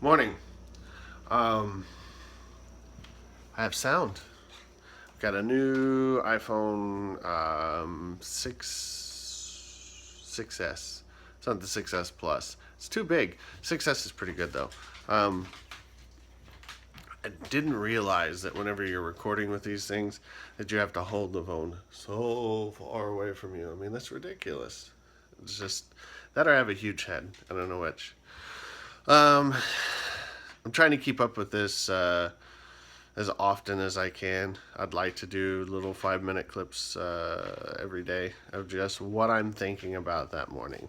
Morning. Um, I have sound. Got a new iPhone 6S. It's not the 6S Plus. It's too big. 6S is pretty good though. Um, I didn't realize that whenever you're recording with these things, that you have to hold the phone so far away from you. I mean, that's ridiculous. It's just that or I have a huge head. I don't know which. Um, I'm trying to keep up with this as often as I can. I'd like to do little 5-minute clips every day of just what I'm thinking about that morning.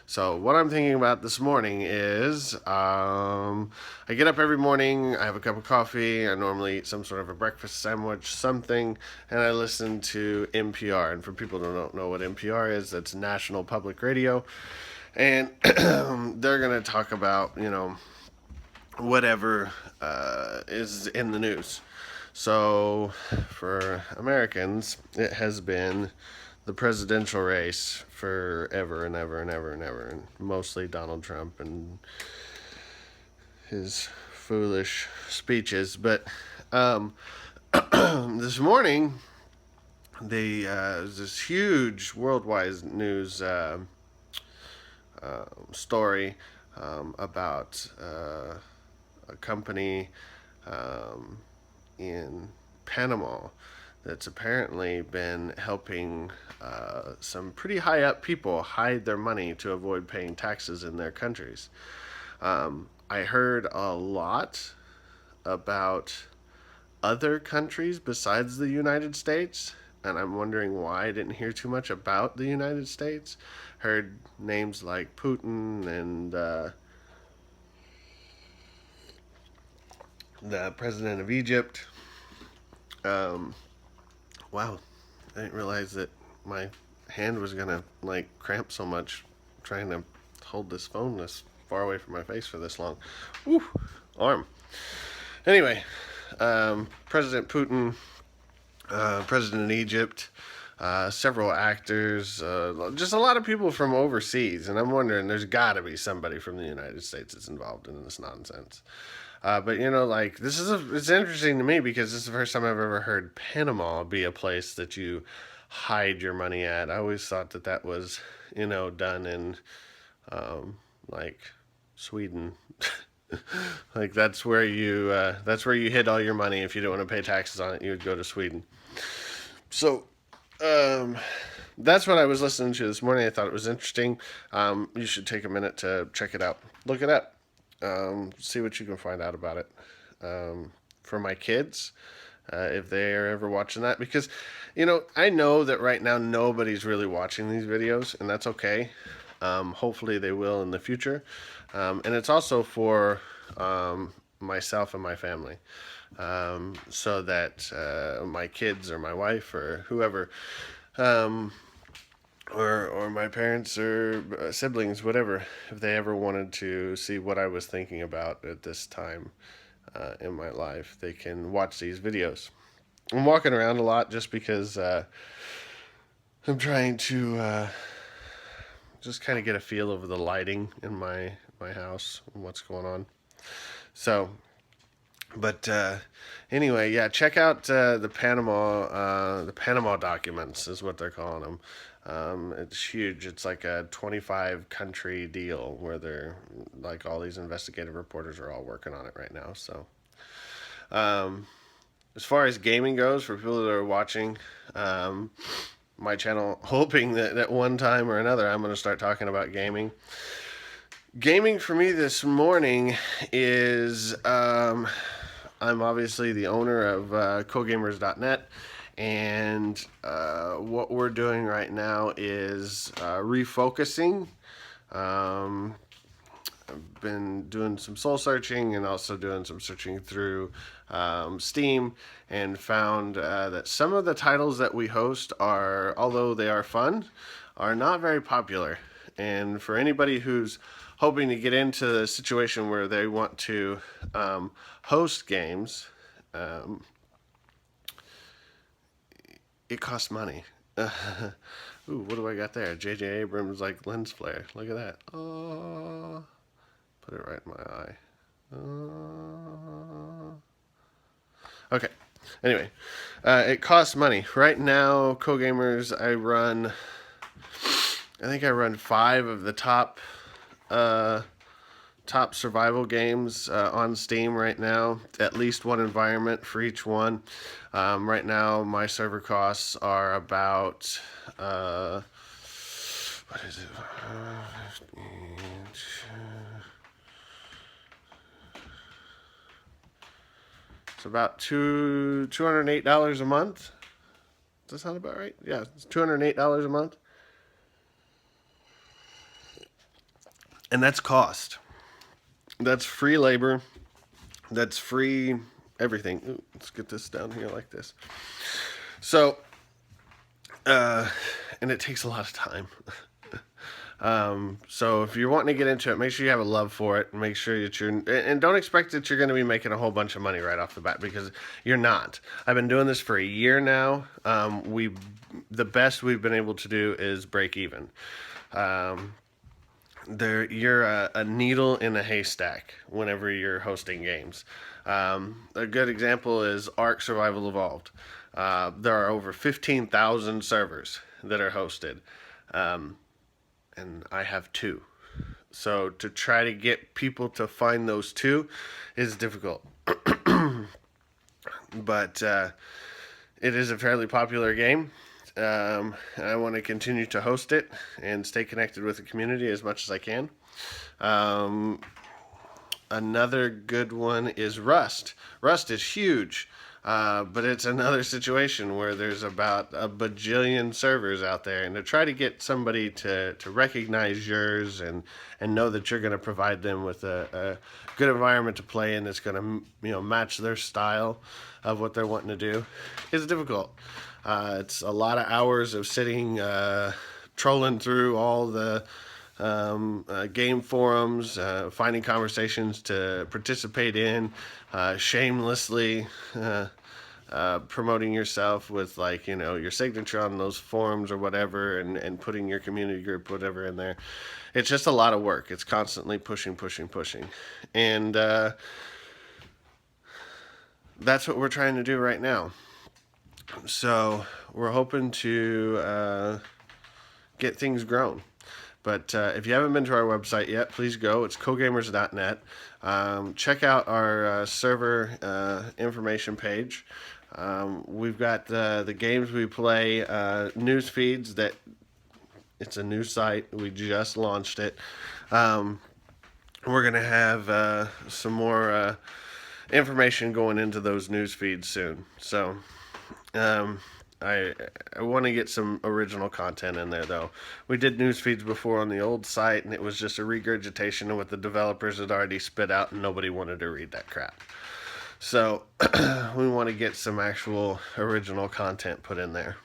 So, what I'm thinking about this morning is I get up every morning, I have a cup of coffee, I normally eat some sort of a breakfast sandwich, something, and I listen to NPR. And for people who don't know what NPR is, that's National Public Radio. And they're going to talk about, whatever is in the news. So, for Americans, it has been the presidential race forever and ever and ever and ever, and mostly Donald Trump and his foolish speeches. But this morning, there's this huge worldwide news story about a company in Panama that's apparently been helping some pretty high up people hide their money to avoid paying taxes in their countries. I heard a lot about other countries besides the United States, and I'm wondering why I didn't hear too much about the United States. Heard names like Putin and the president of Egypt. Wow, I didn't realize that my hand was gonna cramp so much trying to hold this phone this far away from my face for this long. Woo, arm. Anyway, President Putin, President of Egypt, several actors, just a lot of people from overseas, and I'm wondering, there's got to be somebody from the United States that's involved in this nonsense. But it's interesting to me because this is the first time I've ever heard Panama be a place that you hide your money at. I always thought that was, done in like Sweden. Like that's where you hid all your money. If you don't want to pay taxes on it, you would go to Sweden. So that's what I was listening to this morning. I thought it was interesting. You should take a minute to check it out. Look it up. See what you can find out about it. For my kids, if they are ever watching that, because I know that right now nobody's really watching these videos, and that's okay. Hopefully they will in the future. And it's also for myself and my family, so that my kids or my wife or whoever, or my parents or siblings, whatever, if they ever wanted to see what I was thinking about at this time in my life, they can watch these videos. I'm walking around a lot just because I'm trying to just kind of get a feel of the lighting in my house and what's going on. So, but anyway, yeah, check out the Panama documents is what they're calling them. It's huge. It's like a 25 country deal where they're like all these investigative reporters are all working on it right now. So, as far as gaming goes, for people that are watching my channel, hoping that one time or another I'm going to start talking about gaming. Gaming for me this morning is I'm obviously the owner of cogamers.net, and what we're doing right now is refocusing. I've been doing some soul searching and also doing some searching through Steam, and found that some of the titles that we host are, although they are fun, are not very popular. And for anybody who's hoping to get into the situation where they want to host games, it costs money. Ooh, what do I got there? J.J. Abrams lens flare. Look at that. Oh, put it right in my eye. Okay. Anyway, it costs money. Right now, CoGamers, I think I run 5 of the top survival games on Steam right now. At least one environment for each one. Right now, my server costs are about what is it? It's about $208 a month. Does that sound about right? Yeah, it's $208 a month. And that's cost. That's free labor. That's free everything. Ooh, let's get this down here like this. So, and it takes a lot of time. So if you're wanting to get into it, make sure you have a love for it. And make sure that and don't expect that you're going to be making a whole bunch of money right off the bat, because you're not. I've been doing this for a year now. The best we've been able to do is break even. You're a needle in a haystack whenever you're hosting games. A good example is Ark Survival Evolved. There are over 15,000 servers that are hosted. And I have 2. So to try to get people to find those 2 is difficult. But it is a fairly popular game. I want to continue to host it and stay connected with the community as much as I can. Another good one is Rust. Rust is huge. But it's another situation where there's about a bajillion servers out there, and to try to get somebody to recognize yours and know that you're going to provide them with a good environment to play in that's going to match their style of what they're wanting to do is difficult. It's a lot of hours of sitting trolling through all the game forums, finding conversations to participate in, shamelessly promoting yourself with your signature on those forums or whatever, and putting your community group whatever in there. It's just a lot of work. It's constantly pushing, and that's what we're trying to do right now. So we're hoping to get things grown. But if you haven't been to our website yet, please go. It's cogamers.net. Check out our server information page. We've got the games we play, news feeds. It's a new site. We just launched it. We're going to have some more information going into those news feeds soon. So I want to get some original content in there, though. We did news feeds before on the old site, and it was just a regurgitation of what the developers had already spit out, and nobody wanted to read that crap. So we want to get some actual original content put in there.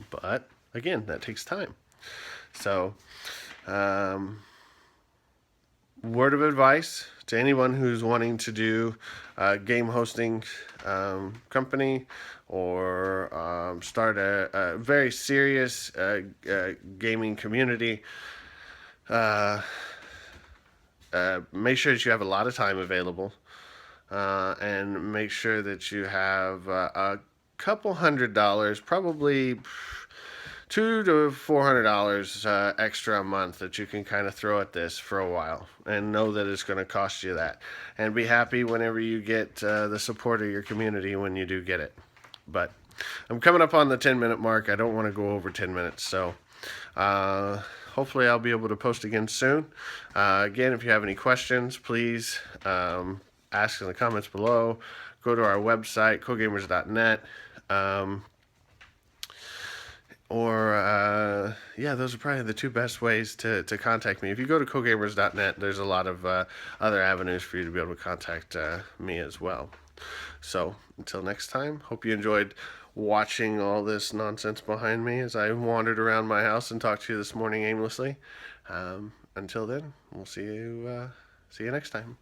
But again, that takes time. So word of advice to anyone who's wanting to do a game hosting company, or start a very serious gaming community. Make sure that you have a lot of time available, and make sure that you have a couple $100, probably $200 to $400 extra a month that you can kind of throw at this for a while, and know that it's going to cost you that, and be happy whenever you get the support of your community when you do get it. But I'm coming up on the 10-minute mark. I don't want to go over 10 minutes, so hopefully I'll be able to post again soon. Again, if you have any questions, please ask in the comments below. Go to our website, cogamers.net. Those are probably the 2 best ways to contact me. If you go to cogamers.net, there's a lot of other avenues for you to be able to contact me as well. So until next time, hope you enjoyed watching all this nonsense behind me as I wandered around my house and talked to you this morning aimlessly. Until then, we'll see you next time.